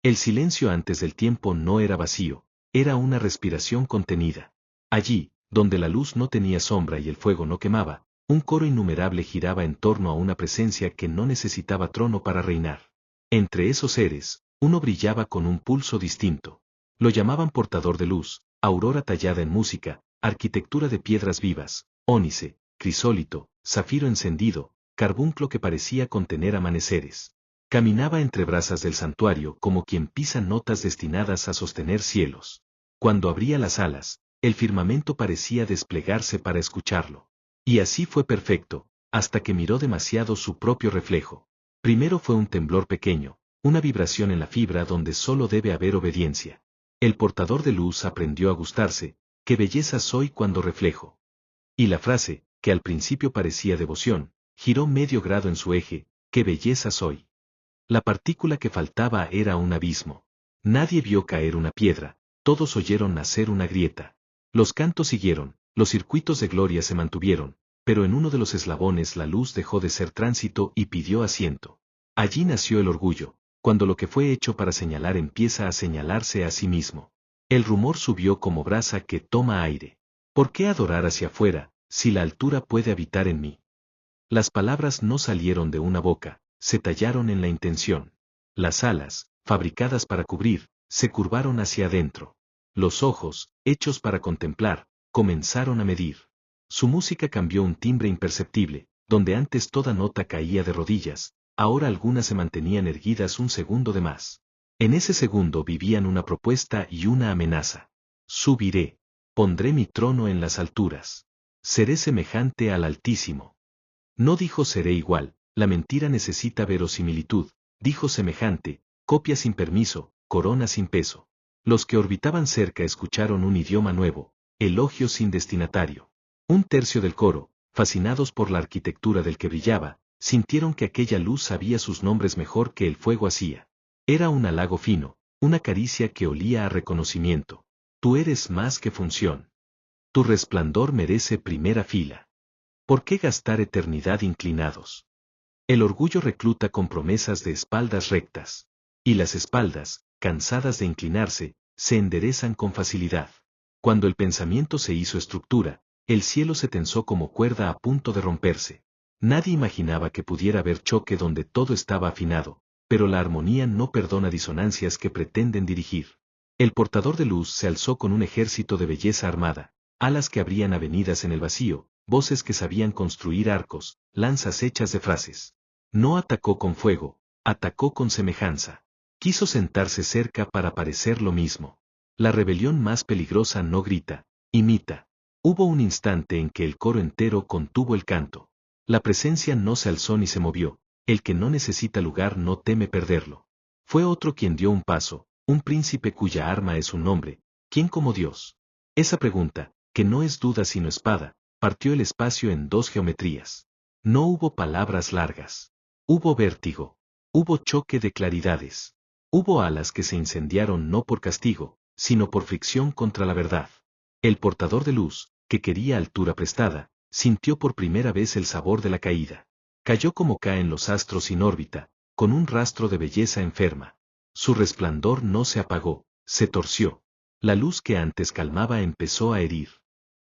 El silencio antes del tiempo no era vacío, era una respiración contenida. Allí, donde la luz no tenía sombra y el fuego no quemaba, un coro innumerable giraba en torno a una presencia que no necesitaba trono para reinar. Entre esos seres, uno brillaba con un pulso distinto. Lo llamaban portador de luz, aurora tallada en música, arquitectura de piedras vivas, ónice, crisólito, zafiro encendido, carbunclo que parecía contener amaneceres. Caminaba entre brasas del santuario como quien pisa notas destinadas a sostener cielos. Cuando abría las alas, el firmamento parecía desplegarse para escucharlo. Y así fue perfecto, hasta que miró demasiado su propio reflejo. Primero fue un temblor pequeño, una vibración en la fibra donde solo debe haber obediencia. El portador de luz aprendió a gustarse, qué belleza soy cuando reflejo. Y la frase, que al principio parecía devoción, giró medio grado en su eje, qué belleza soy. La partícula que faltaba era un abismo. Nadie vio caer una piedra, todos oyeron nacer una grieta. Los cantos siguieron, los circuitos de gloria se mantuvieron, pero en uno de los eslabones la luz dejó de ser tránsito y pidió asiento. Allí nació el orgullo, cuando lo que fue hecho para señalar empieza a señalarse a sí mismo. El rumor subió como brasa que toma aire. ¿Por qué adorar hacia afuera, si la altura puede habitar en mí? Las palabras no salieron de una boca, se tallaron en la intención. Las alas, fabricadas para cubrir, se curvaron hacia adentro. Los ojos, hechos para contemplar, comenzaron a medir. Su música cambió un timbre imperceptible, donde antes toda nota caía de rodillas, ahora algunas se mantenían erguidas un segundo de más. En ese segundo vivían una propuesta y una amenaza. Subiré. Pondré mi trono en las alturas. Seré semejante al Altísimo. No dijo seré igual, la mentira necesita verosimilitud, dijo semejante, copia sin permiso, corona sin peso. Los que orbitaban cerca escucharon un idioma nuevo, elogio sin destinatario. Un tercio del coro, fascinados por la arquitectura del que brillaba, sintieron que aquella luz sabía sus nombres mejor que el fuego hacía. Era un halago fino, una caricia que olía a reconocimiento. Tú eres más que función. Tu resplandor merece primera fila. ¿Por qué gastar eternidad inclinados? El orgullo recluta con promesas de espaldas rectas. Y las espaldas, cansadas de inclinarse, se enderezan con facilidad. Cuando el pensamiento se hizo estructura, el cielo se tensó como cuerda a punto de romperse. Nadie imaginaba que pudiera haber choque donde todo estaba afinado, pero la armonía no perdona disonancias que pretenden dirigir. El portador de luz se alzó con un ejército de belleza armada, alas que abrían avenidas en el vacío, voces que sabían construir arcos, lanzas hechas de frases. No atacó con fuego, atacó con semejanza. Quiso sentarse cerca para parecer lo mismo. La rebelión más peligrosa no grita, imita. Hubo un instante en que el coro entero contuvo el canto. La presencia no se alzó ni se movió, el que no necesita lugar no teme perderlo. Fue otro quien dio un paso, un príncipe cuya arma es un nombre, ¿quién como Dios? Esa pregunta, que no es duda sino espada, partió el espacio en dos geometrías. No hubo palabras largas. Hubo vértigo. Hubo choque de claridades. Hubo alas que se incendiaron no por castigo, sino por fricción contra la verdad. El portador de luz, que quería altura prestada, sintió por primera vez el sabor de la caída. Cayó como caen los astros sin órbita, con un rastro de belleza enferma. Su resplandor no se apagó, se torció. La luz que antes calmaba empezó a herir.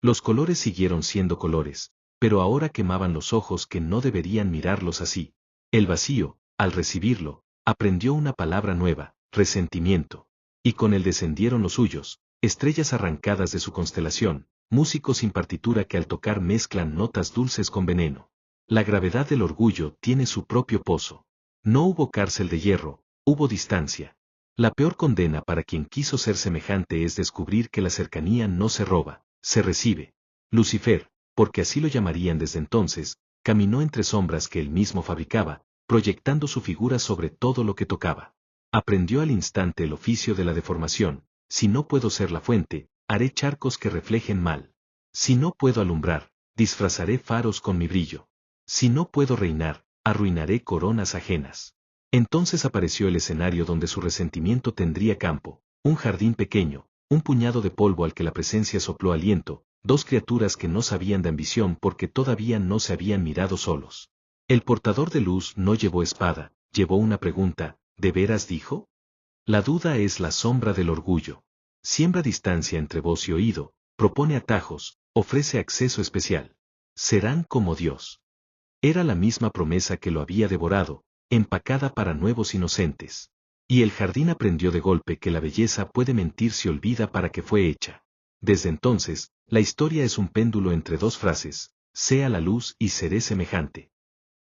Los colores siguieron siendo colores, pero ahora quemaban los ojos que no deberían mirarlos así. El vacío, al recibirlo, aprendió una palabra nueva, resentimiento. Y con él descendieron los suyos, estrellas arrancadas de su constelación, músicos sin partitura que al tocar mezclan notas dulces con veneno. La gravedad del orgullo tiene su propio pozo. No hubo cárcel de hierro, hubo distancia. La peor condena para quien quiso ser semejante es descubrir que la cercanía no se roba, se recibe. Lucifer, porque así lo llamarían desde entonces, caminó entre sombras que él mismo fabricaba, proyectando su figura sobre todo lo que tocaba. Aprendió al instante el oficio de la deformación. Si no puedo ser la fuente, haré charcos que reflejen mal. Si no puedo alumbrar, disfrazaré faros con mi brillo. Si no puedo reinar, arruinaré coronas ajenas. Entonces apareció el escenario donde su resentimiento tendría campo, un jardín pequeño, un puñado de polvo al que la presencia sopló aliento, dos criaturas que no sabían de ambición porque todavía no se habían mirado solos. El portador de luz no llevó espada, llevó una pregunta, ¿de veras dijo? La duda es la sombra del orgullo. Siembra distancia entre voz y oído, propone atajos, ofrece acceso especial. Serán como Dios. Era la misma promesa que lo había devorado, empacada para nuevos inocentes. Y el jardín aprendió de golpe que la belleza puede mentir si olvida para qué fue hecha. Desde entonces, la historia es un péndulo entre dos frases: sea la luz y seré semejante.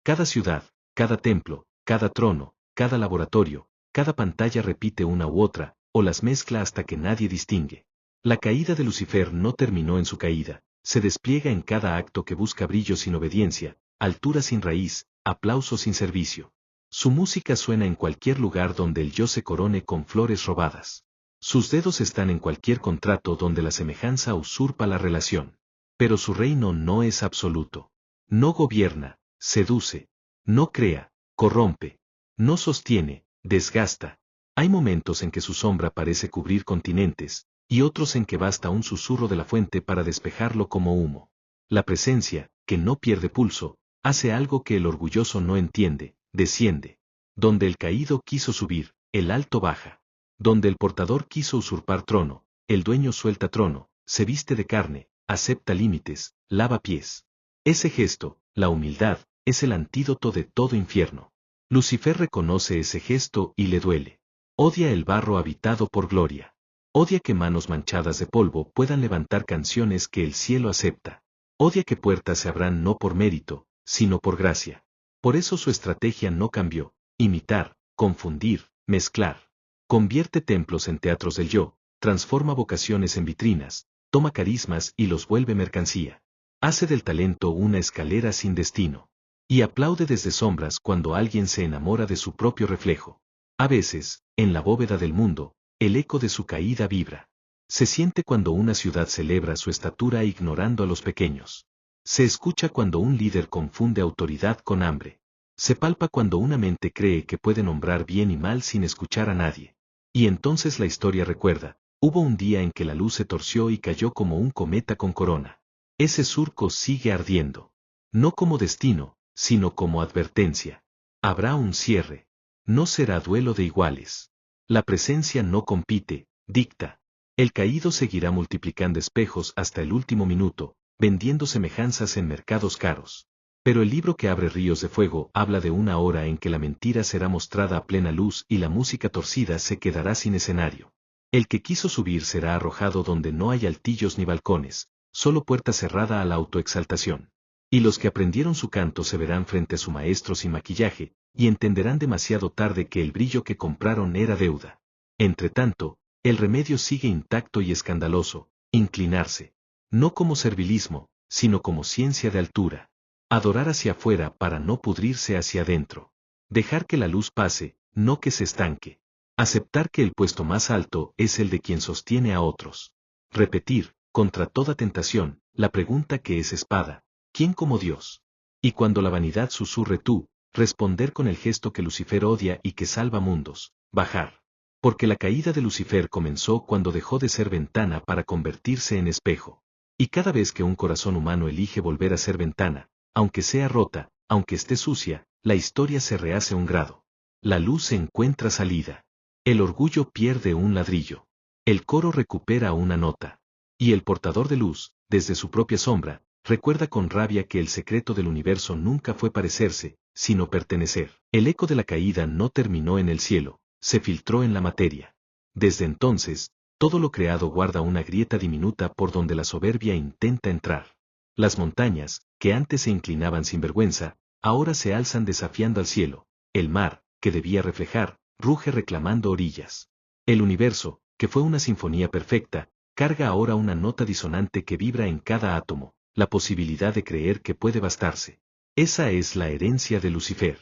Cada ciudad, cada templo, cada trono, cada laboratorio, cada pantalla repite una u otra, o las mezcla hasta que nadie distingue. La caída de Lucifer no terminó en su caída, se despliega en cada acto que busca brillo sin obediencia, altura sin raíz, aplauso sin servicio. Su música suena en cualquier lugar donde el yo se corone con flores robadas. Sus dedos están en cualquier contrato donde la semejanza usurpa la relación. Pero su reino no es absoluto. No gobierna, seduce, no crea, corrompe, no sostiene, desgasta. Hay momentos en que su sombra parece cubrir continentes, y otros en que basta un susurro de la fuente para despejarlo como humo. La presencia, que no pierde pulso, hace algo que el orgulloso no entiende: desciende. Donde el caído quiso subir, el alto baja. Donde el portador quiso usurpar trono, el dueño suelta trono, se viste de carne, acepta límites, lava pies. Ese gesto, la humildad, es el antídoto de todo infierno. Lucifer reconoce ese gesto y le duele. Odia el barro habitado por gloria. Odia que manos manchadas de polvo puedan levantar canciones que el cielo acepta. Odia que puertas se abran no por mérito, sino por gracia. Por eso su estrategia no cambió: imitar, confundir, mezclar. Convierte templos en teatros del yo, transforma vocaciones en vitrinas, toma carismas y los vuelve mercancía. Hace del talento una escalera sin destino. Y aplaude desde sombras cuando alguien se enamora de su propio reflejo. A veces, en la bóveda del mundo, el eco de su caída vibra. Se siente cuando una ciudad celebra su estatura ignorando a los pequeños. Se escucha cuando un líder confunde autoridad con hambre. Se palpa cuando una mente cree que puede nombrar bien y mal sin escuchar a nadie. Y entonces la historia recuerda: hubo un día en que la luz se torció y cayó como un cometa con corona. Ese surco sigue ardiendo. No como destino, sino como advertencia. Habrá un cierre. No será duelo de iguales. La presencia no compite, dicta. El caído seguirá multiplicando espejos hasta el último minuto, vendiendo semejanzas en mercados caros. Pero el libro que abre ríos de fuego habla de una hora en que la mentira será mostrada a plena luz y la música torcida se quedará sin escenario. El que quiso subir será arrojado donde no hay altillos ni balcones, solo puerta cerrada a la autoexaltación. Y los que aprendieron su canto se verán frente a su maestro sin maquillaje, y entenderán demasiado tarde que el brillo que compraron era deuda. Entretanto, el remedio sigue intacto y escandaloso: inclinarse. No como servilismo, sino como ciencia de altura. Adorar hacia afuera para no pudrirse hacia adentro. Dejar que la luz pase, no que se estanque. Aceptar que el puesto más alto es el de quien sostiene a otros. Repetir, contra toda tentación, la pregunta que es espada: ¿quién como Dios? Y cuando la vanidad susurre tú, responder con el gesto que Lucifer odia y que salva mundos: bajar. Porque la caída de Lucifer comenzó cuando dejó de ser ventana para convertirse en espejo. Y cada vez que un corazón humano elige volver a ser ventana, aunque sea rota, aunque esté sucia, la historia se rehace un grado. La luz encuentra salida. El orgullo pierde un ladrillo. El coro recupera una nota. Y el portador de luz, desde su propia sombra, recuerda con rabia que el secreto del universo nunca fue parecerse, sino pertenecer. El eco de la caída no terminó en el cielo, se filtró en la materia. Desde entonces, todo lo creado guarda una grieta diminuta por donde la soberbia intenta entrar. Las montañas, que antes se inclinaban sin vergüenza, ahora se alzan desafiando al cielo. El mar, que debía reflejar, ruge reclamando orillas. El universo, que fue una sinfonía perfecta, carga ahora una nota disonante que vibra en cada átomo, la posibilidad de creer que puede bastarse. Esa es la herencia de Lucifer.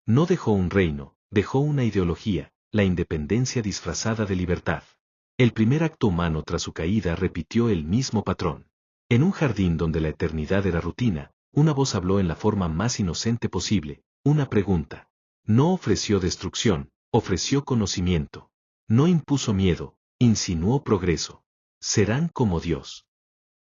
No dejó un reino, dejó una ideología: la independencia disfrazada de libertad. El primer acto humano tras su caída repitió el mismo patrón. En un jardín donde la eternidad era rutina, una voz habló en la forma más inocente posible: una pregunta. No ofreció destrucción, ofreció conocimiento. No impuso miedo, insinuó progreso. Serán como Dios.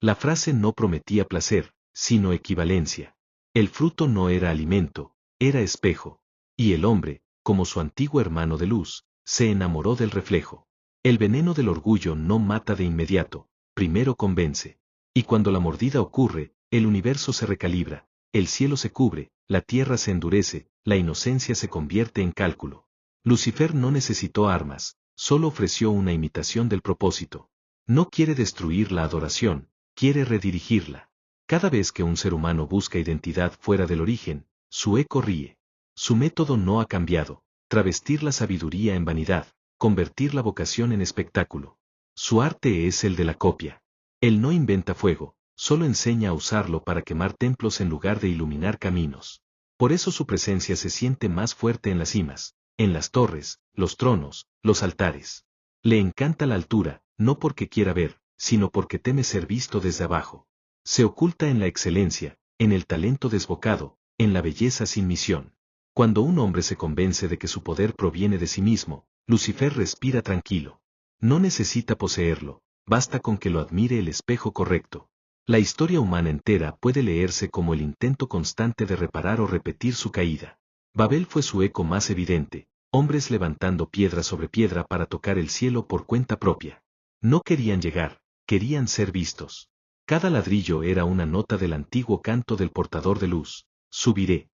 La frase no prometía placer, sino equivalencia. El fruto no era alimento, era espejo. Y el hombre, como su antiguo hermano de luz, se enamoró del reflejo. El veneno del orgullo no mata de inmediato, primero convence. Y cuando la mordida ocurre, el universo se recalibra, el cielo se cubre, la tierra se endurece, la inocencia se convierte en cálculo. Lucifer no necesitó armas, solo ofreció una imitación del propósito. No quiere destruir la adoración, quiere redirigirla. Cada vez que un ser humano busca identidad fuera del origen, su eco ríe. Su método no ha cambiado, travestir la sabiduría en vanidad, convertir la vocación en espectáculo. Su arte es el de la copia. Él no inventa fuego, solo enseña a usarlo para quemar templos en lugar de iluminar caminos. Por eso su presencia se siente más fuerte en las cimas, en las torres, los tronos, los altares. Le encanta la altura, no porque quiera ver, sino porque teme ser visto desde abajo. Se oculta en la excelencia, en el talento desbocado, en la belleza sin misión. Cuando un hombre se convence de que su poder proviene de sí mismo, Lucifer respira tranquilo. No necesita poseerlo, basta con que lo admire el espejo correcto. La historia humana entera puede leerse como el intento constante de reparar o repetir su caída. Babel fue su eco más evidente, hombres levantando piedra sobre piedra para tocar el cielo por cuenta propia. No querían llegar, querían ser vistos. Cada ladrillo era una nota del antiguo canto del portador de luz, subiré.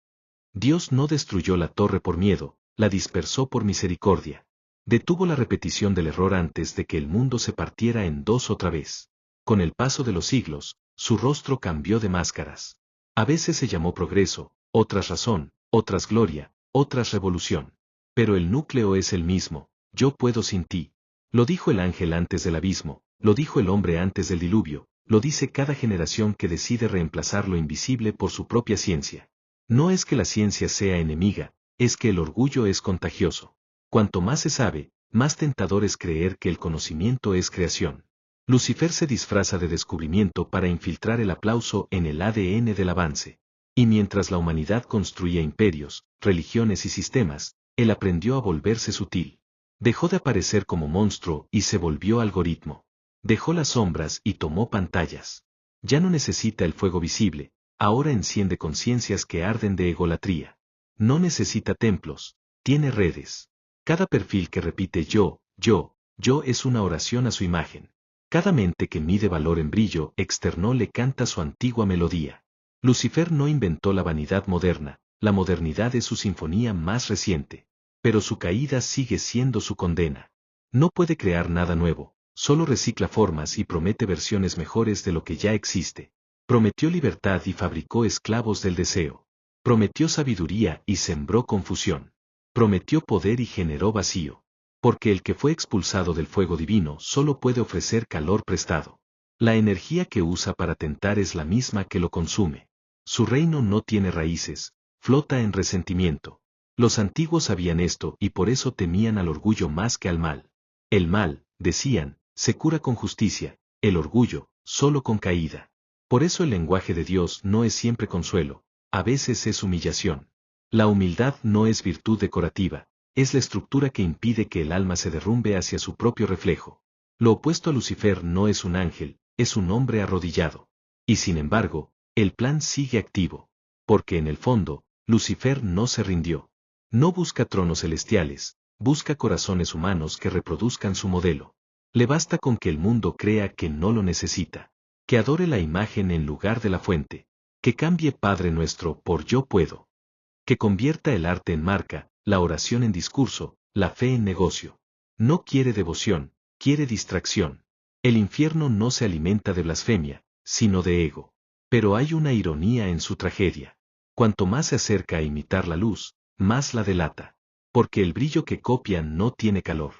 Dios no destruyó la torre por miedo, la dispersó por misericordia. Detuvo la repetición del error antes de que el mundo se partiera en dos otra vez. Con el paso de los siglos, su rostro cambió de máscaras. A veces se llamó progreso, otras razón, otras gloria, otras revolución. Pero el núcleo es el mismo, yo puedo sin ti. Lo dijo el ángel antes del abismo, lo dijo el hombre antes del diluvio, lo dice cada generación que decide reemplazar lo invisible por su propia ciencia. No es que la ciencia sea enemiga, es que el orgullo es contagioso. Cuanto más se sabe, más tentador es creer que el conocimiento es creación. Lucifer se disfraza de descubrimiento para infiltrar el aplauso en el ADN del avance. Y mientras la humanidad construía imperios, religiones y sistemas, él aprendió a volverse sutil. Dejó de aparecer como monstruo y se volvió algoritmo. Dejó las sombras y tomó pantallas. Ya no necesita el fuego visible, ahora enciende conciencias que arden de egolatría. No necesita templos, tiene redes. Cada perfil que repite yo es una oración a su imagen. Cada mente que mide valor en brillo externo le canta su antigua melodía. Lucifer no inventó la vanidad moderna, la modernidad es su sinfonía más reciente. Pero su caída sigue siendo su condena. No puede crear nada nuevo, solo recicla formas y promete versiones mejores de lo que ya existe. Prometió libertad y fabricó esclavos del deseo. Prometió sabiduría y sembró confusión. Prometió poder y generó vacío. Porque el que fue expulsado del fuego divino solo puede ofrecer calor prestado. La energía que usa para tentar es la misma que lo consume. Su reino no tiene raíces, flota en resentimiento. Los antiguos sabían esto y por eso temían al orgullo más que al mal. El mal, decían, se cura con justicia, el orgullo, solo con caída. Por eso el lenguaje de Dios no es siempre consuelo, a veces es humillación. La humildad no es virtud decorativa, es la estructura que impide que el alma se derrumbe hacia su propio reflejo. Lo opuesto a Lucifer no es un ángel, es un hombre arrodillado. Y sin embargo, el plan sigue activo. Porque en el fondo, Lucifer no se rindió. No busca tronos celestiales, busca corazones humanos que reproduzcan su modelo. Le basta con que el mundo crea que no lo necesita. Que adore la imagen en lugar de la fuente. Que cambie Padre Nuestro por Yo Puedo. Que convierta el arte en marca, la oración en discurso, la fe en negocio. No quiere devoción, quiere distracción. El infierno no se alimenta de blasfemia, sino de ego. Pero hay una ironía en su tragedia. Cuanto más se acerca a imitar la luz, más la delata. Porque el brillo que copia no tiene calor.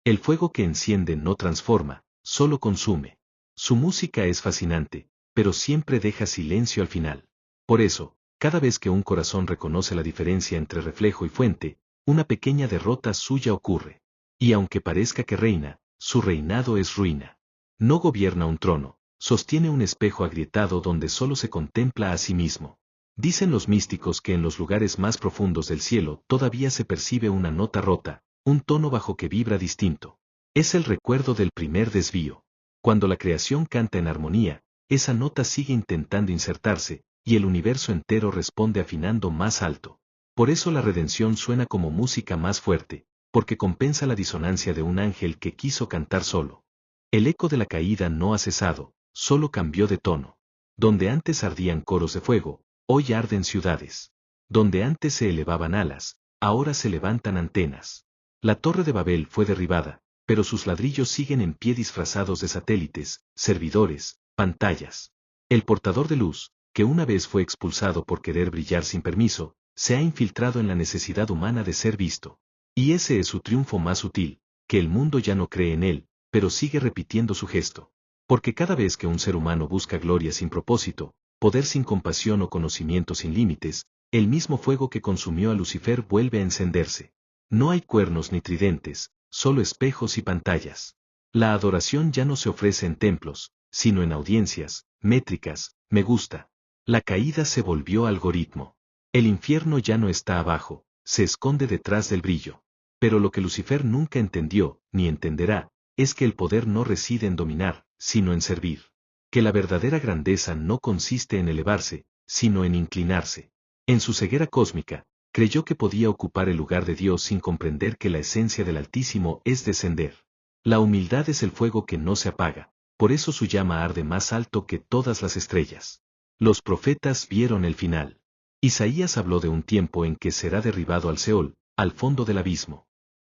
El fuego que enciende no transforma, solo consume. Su música es fascinante, pero siempre deja silencio al final. Por eso, cada vez que un corazón reconoce la diferencia entre reflejo y fuente, una pequeña derrota suya ocurre. Y aunque parezca que reina, su reinado es ruina. No gobierna un trono, sostiene un espejo agrietado donde solo se contempla a sí mismo. Dicen los místicos que en los lugares más profundos del cielo todavía se percibe una nota rota, un tono bajo que vibra distinto. Es el recuerdo del primer desvío. Cuando la creación canta en armonía, esa nota sigue intentando insertarse, y el universo entero responde afinando más alto. Por eso la redención suena como música más fuerte, porque compensa la disonancia de un ángel que quiso cantar solo. El eco de la caída no ha cesado, solo cambió de tono. Donde antes ardían coros de fuego, hoy arden ciudades. Donde antes se elevaban alas, ahora se levantan antenas. La torre de Babel fue derribada, pero sus ladrillos siguen en pie disfrazados de satélites, servidores, pantallas. El portador de luz, que una vez fue expulsado por querer brillar sin permiso, se ha infiltrado en la necesidad humana de ser visto. Y ese es su triunfo más sutil, que el mundo ya no cree en él, pero sigue repitiendo su gesto. Porque cada vez que un ser humano busca gloria sin propósito, poder sin compasión o conocimiento sin límites, el mismo fuego que consumió a Lucifer vuelve a encenderse. No hay cuernos ni tridentes, solo espejos y pantallas. La adoración ya no se ofrece en templos, sino en audiencias, métricas, me gusta. La caída se volvió algoritmo. El infierno ya no está abajo, se esconde detrás del brillo. Pero lo que Lucifer nunca entendió, ni entenderá, es que el poder no reside en dominar, sino en servir. Que la verdadera grandeza no consiste en elevarse, sino en inclinarse. En su ceguera cósmica, creyó que podía ocupar el lugar de Dios sin comprender que la esencia del Altísimo es descender. La humildad es el fuego que no se apaga, por eso su llama arde más alto que todas las estrellas. Los profetas vieron el final. Isaías habló de un tiempo en que será derribado al Seol, al fondo del abismo.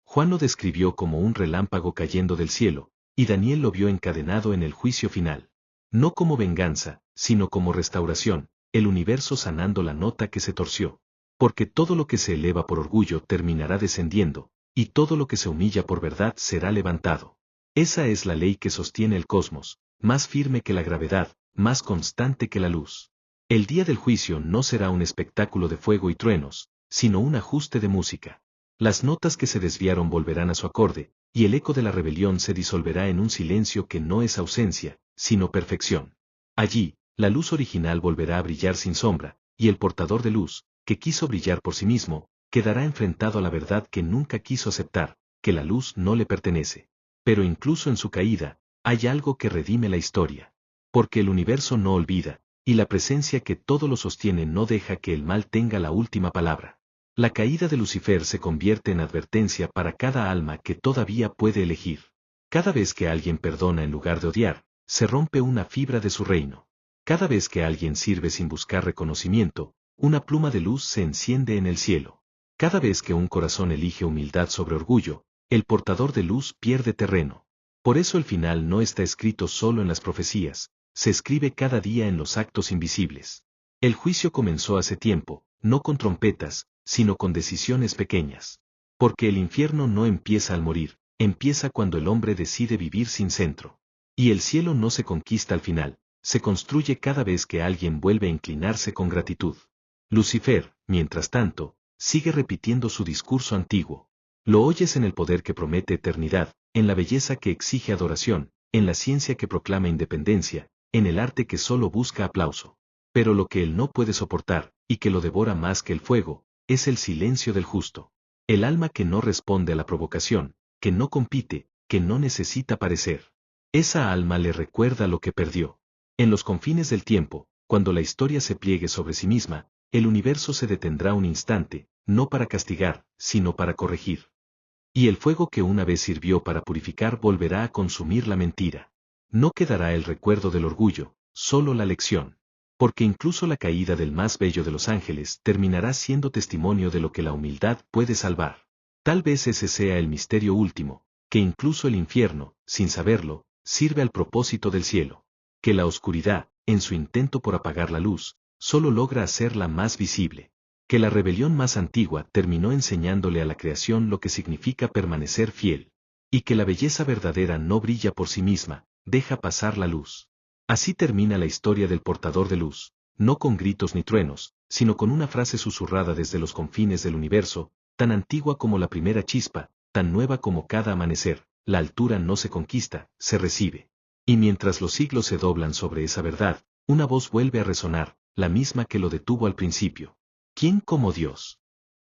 Juan lo describió como un relámpago cayendo del cielo, y Daniel lo vio encadenado en el juicio final. No como venganza, sino como restauración, el universo sanando la nota que se torció. Porque todo lo que se eleva por orgullo terminará descendiendo, y todo lo que se humilla por verdad será levantado. Esa es la ley que sostiene el cosmos, más firme que la gravedad, más constante que la luz. El día del juicio no será un espectáculo de fuego y truenos, sino un ajuste de música. Las notas que se desviaron volverán a su acorde, y el eco de la rebelión se disolverá en un silencio que no es ausencia, sino perfección. Allí, la luz original volverá a brillar sin sombra, y el portador de luz, que quiso brillar por sí mismo, quedará enfrentado a la verdad que nunca quiso aceptar, que la luz no le pertenece. Pero incluso en su caída, hay algo que redime la historia. Porque el universo no olvida, y la presencia que todo lo sostiene no deja que el mal tenga la última palabra. La caída de Lucifer se convierte en advertencia para cada alma que todavía puede elegir. Cada vez que alguien perdona en lugar de odiar, se rompe una fibra de su reino. Cada vez que alguien sirve sin buscar reconocimiento, una pluma de luz se enciende en el cielo. Cada vez que un corazón elige humildad sobre orgullo, el portador de luz pierde terreno. Por eso el final no está escrito solo en las profecías, se escribe cada día en los actos invisibles. El juicio comenzó hace tiempo, no con trompetas, sino con decisiones pequeñas. Porque el infierno no empieza al morir, empieza cuando el hombre decide vivir sin centro. Y el cielo no se conquista al final, se construye cada vez que alguien vuelve a inclinarse con gratitud. Lucifer, mientras tanto, sigue repitiendo su discurso antiguo. Lo oyes en el poder que promete eternidad, en la belleza que exige adoración, en la ciencia que proclama independencia, en el arte que solo busca aplauso. Pero lo que él no puede soportar, y que lo devora más que el fuego, es el silencio del justo. El alma que no responde a la provocación, que no compite, que no necesita parecer. Esa alma le recuerda lo que perdió. En los confines del tiempo, cuando la historia se pliegue sobre sí misma, el universo se detendrá un instante, no para castigar, sino para corregir. Y el fuego que una vez sirvió para purificar volverá a consumir la mentira. No quedará el recuerdo del orgullo, solo la lección. Porque incluso la caída del más bello de los ángeles terminará siendo testimonio de lo que la humildad puede salvar. Tal vez ese sea el misterio último, que incluso el infierno, sin saberlo, sirve al propósito del cielo. Que la oscuridad, en su intento por apagar la luz, solo logra hacerla más visible. Que la rebelión más antigua terminó enseñándole a la creación lo que significa permanecer fiel. Y que la belleza verdadera no brilla por sí misma, deja pasar la luz. Así termina la historia del portador de luz, no con gritos ni truenos, sino con una frase susurrada desde los confines del universo, tan antigua como la primera chispa, tan nueva como cada amanecer. La altura no se conquista, se recibe. Y mientras los siglos se doblan sobre esa verdad, una voz vuelve a resonar, la misma que lo detuvo al principio. ¿Quién como Dios?